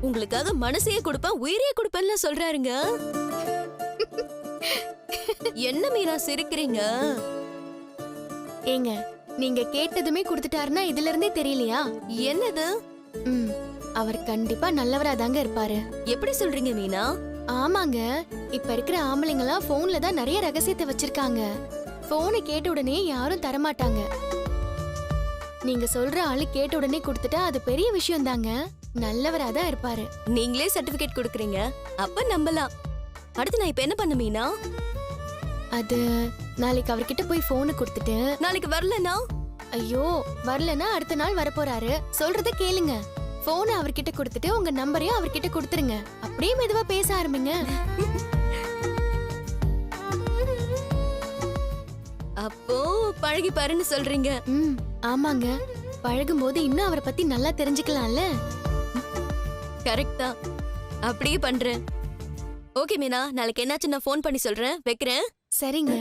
உங்களுக்காக மனசையே கொடுப்பேன் உயிரையே கொடுப்பேன்னு சொல்றாருங்க. என்ன மீனா சிரிக்கிறீங்க? ஏங்க நீங்க கேட்டதுமே கொடுத்துட்டாருன்னா இதுல இருந்தே தெரியலையா? என்னது? அவர் கண்டிப்பா நல்லவரா தாங்க இருப்பாரு. எப்படி சொல்றீங்க மீனா? ஆமாங்க, இப்ப இருக்கிற ஆம்பளைங்களா போன்ல தான் நிறைய ரகசியத்தை வச்சிருக்காங்க. போனை கேட்ட உடனே யாரும் தரமாட்டாங்க. நீங்க சொல்ற ஆளு கேட்ட உடனே கொடுத்துட்டா அது பெரிய விஷயம் தாங்க. நல்லவரா தான் இருப்பாரு. நீங்களே சர்டிபிகேட் கொடுக்கறீங்க, அப்ப நம்பலாம். அடுத்து நான் இப்ப என்ன பண்ண மீனா? அது நாளைக்கு அவர்கிட்ட போய் போனை கொடுத்துட்டு. நாளைக்கு வரலனா? ஐயோ, வரலனா அடுத்த நாள் வரப்போறாரு. சொல்றத கேளுங்க. போனை அவர்கிட்ட கொடுத்துட்டு உங்க நம்பரையும் அவர்கிட்ட கொடுத்துருங்க. அப்படியே மெதுவா பேச ஆரம்பிங்க. அப்போ பழகி பாருன்னு சொல்றீங்க. ஆமாங்க, பழகும் போது இன்னும் அவரை பத்தி நல்லா தெரிஞ்சுக்கலாம்ல. கரெக்டா, அப்படியே பண்றேன். ஓகே மீனா, நாளைக்கு என்னாச்சு நான் ஃபோன் பண்ணி சொல்றேன். வைக்கிறேன். சரிங்க.